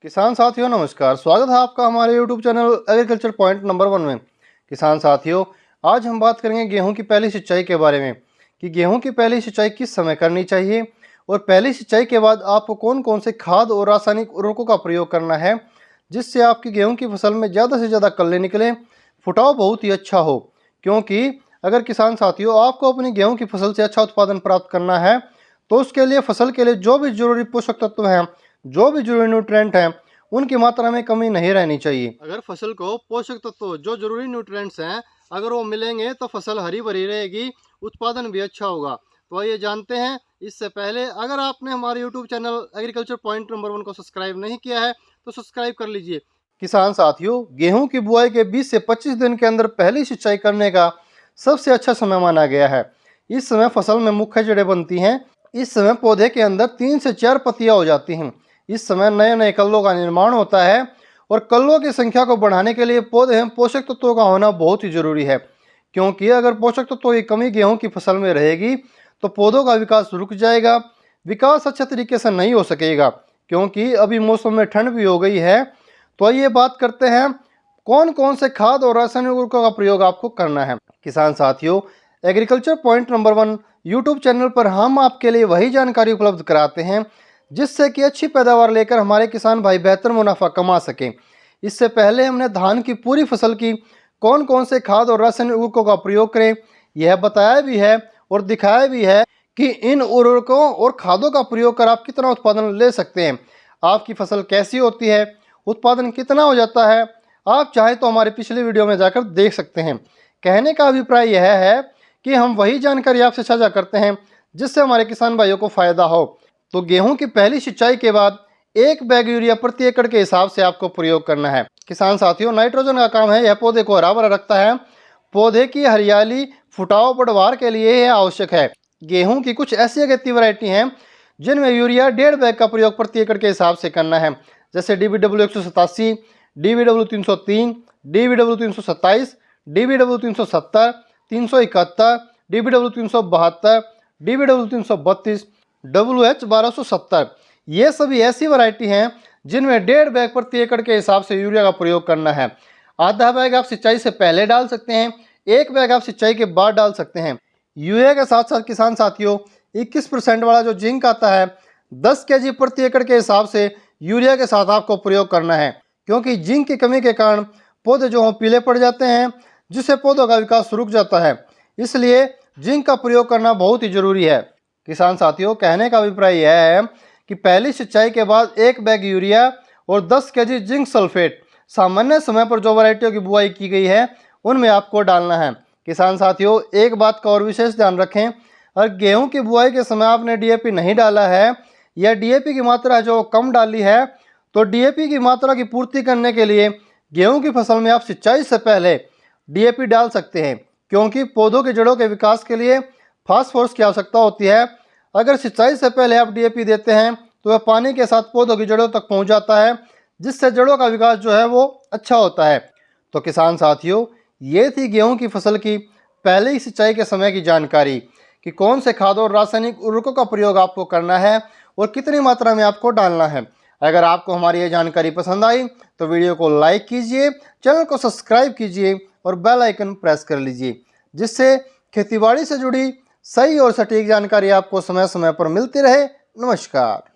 किसान साथियों नमस्कार, स्वागत है आपका हमारे YouTube channel agriculture point number 1 में। किसान साथियों, आज हम बात करेंगे गेहूं की पहली सिंचाई के बारे में कि गेहूं की पहली सिंचाई किस समय करनी चाहिए और पहली सिंचाई के बाद आपको कौन कौन से खाद और रासायनिक उर्वरकों का प्रयोग करना है जिससे आपकी गेहूं की फसल में ज़्यादा से ज़्यादा कल्ले निकले, फुटाव बहुत ही अच्छा हो। क्योंकि अगर किसान साथियों आपको अपनी गेहूँ की फसल से अच्छा उत्पादन प्राप्त करना है तो उसके लिए फसल के लिए जो भी जरूरी पोषक तत्व हैं, जो भी जरूरी न्यूट्रिएंट हैं, उनकी मात्रा में कमी नहीं रहनी चाहिए। अगर फसल को पोषक तत्व जो जरूरी न्यूट्रिएंट्स हैं अगर वो मिलेंगे तो फसल हरी भरी रहेगी, उत्पादन भी अच्छा होगा। तो ये जानते हैं। इससे पहले अगर आपने हमारे YouTube channel agriculture point number 1 को सब्सक्राइब नहीं किया है तो सब्सक्राइब कर लीजिए। किसान साथियों, गेहूं की बुआई के 20 से 25 दिन के अंदर पहली सिंचाई करने का सबसे अच्छा समय माना गया है। इस समय फसल में मुख्य जड़ें बनती हैं। इस समय पौधे के अंदर 3 से 4 पत्तियां हो जाती हैं। इस समय नए नए कल्लों का निर्माण होता है और कल्लों की संख्या को बढ़ाने के लिए पौधे में पोषक तत्वों का होना बहुत ही जरूरी है। क्योंकि अगर पोषक तत्वों की कमी गेहूं की फसल में रहेगी तो पौधों का विकास रुक जाएगा, विकास अच्छे तरीके से नहीं हो सकेगा। क्योंकि अभी मौसम में ठंड भी हो गई है। तो आइए बात करते हैं कौन कौन से खाद और रासायनिक उर्वरकों का प्रयोग आपको करना है। किसान साथियों, agriculture point number 1 YouTube channel पर हम आपके लिए वही जानकारी उपलब्ध कराते हैं जिससे कि अच्छी पैदावार लेकर हमारे किसान भाई बेहतर मुनाफा कमा सकें। इससे पहले हमने धान की पूरी फसल की कौन कौन से खाद और रासायनिक उर्वरकों का प्रयोग करें यह बताया भी है और दिखाया भी है कि इन उर्वरकों और खादों का प्रयोग कर आप कितना उत्पादन ले सकते हैं, आपकी फसल कैसी होती है, उत्पादन कितना हो जाता है। आप चाहे तो हमारे पिछले वीडियो में जाकर देख सकते हैं। कहने का अभिप्राय यह है कि हम वही जानकारी आपसे साझा करते हैं जिससे हमारे किसान भाइयों को फायदा हो। तो गेहूं की पहली सिंचाई के बाद 1 बैग यूरिया प्रति एकड़ के हिसाब से आपको प्रयोग करना है। किसान साथियों, नाइट्रोजन का काम है, यह पौधे को हरा भरा रखता है। पौधे की हरियाली, फुटाव, बढ़वार के लिए यह आवश्यक है। गेहूं की कुछ ऐसी अगेती वैरायटी हैं जिनमें यूरिया 1.5 बैग का प्रयोग प्रति एकड़ के हिसाब से करना है, जैसे DBW 187, DBW 303, DBW 327, DBW 370, 371, DBW 372, DBW 332, WH 1270। ये सभी ऐसी वैरायटी हैं जिनमें 1.5 बैग प्रति एकड़ के हिसाब से यूरिया का प्रयोग करना है। आधा बैग आप सिंचाई से पहले डाल सकते हैं, 1 बैग आप सिंचाई के बाद डाल सकते हैं। यूरिया के साथ साथ किसान साथियों 21% वाला जो जिंक आता है 10 kg प्रति एकड़ के हिसाब से यूरिया के साथ आपको प्रयोग करना है। क्योंकि जिंक की कमी के कारण पौधे जो हों पीले पड़ जाते हैं जिससे पौधों का विकास रुक जाता है, इसलिए जिंक का प्रयोग करना बहुत ही जरूरी है। किसान साथियों, कहने का अभिप्राय यह है कि पहली सिंचाई के बाद 1 बैग यूरिया और 10 kg जिंक सल्फेट सामान्य समय पर जो वैरायटियों की बुआई की गई है उनमें आपको डालना है। किसान साथियों, एक बात का और विशेष ध्यान रखें, अगर गेहूं की बुआई के समय आपने DAP नहीं डाला है या DAP की मात्रा जो कम डाली है तो DAP की मात्रा की पूर्ति करने के लिए गेहूं की फसल में आप सिंचाई से पहले DAP डाल सकते हैं। क्योंकि पौधों के जड़ों के विकास के लिए फास्फोरस की आवश्यकता होती है। अगर सिंचाई से पहले आप DAP देते हैं तो वह पानी के साथ पौधों की जड़ों तक पहुंच जाता है जिससे जड़ों का विकास जो है वो अच्छा होता है। तो किसान साथियों, ये थी गेहूं की फसल की पहले सिंचाई के समय की जानकारी कि कौन से खादों और रासायनिक उर्वरकों का प्रयोग आपको करना है और कितनी मात्रा में आपको डालना है। अगर आपको हमारी ये जानकारी पसंद आई तो वीडियो को लाइक कीजिए, चैनल को सब्सक्राइब कीजिए और बेल आइकन प्रेस कर लीजिए जिससे खेतीबाड़ी से जुड़ी सही और सटीक जानकारी आपको समय समय पर मिलती रहे। नमस्कार।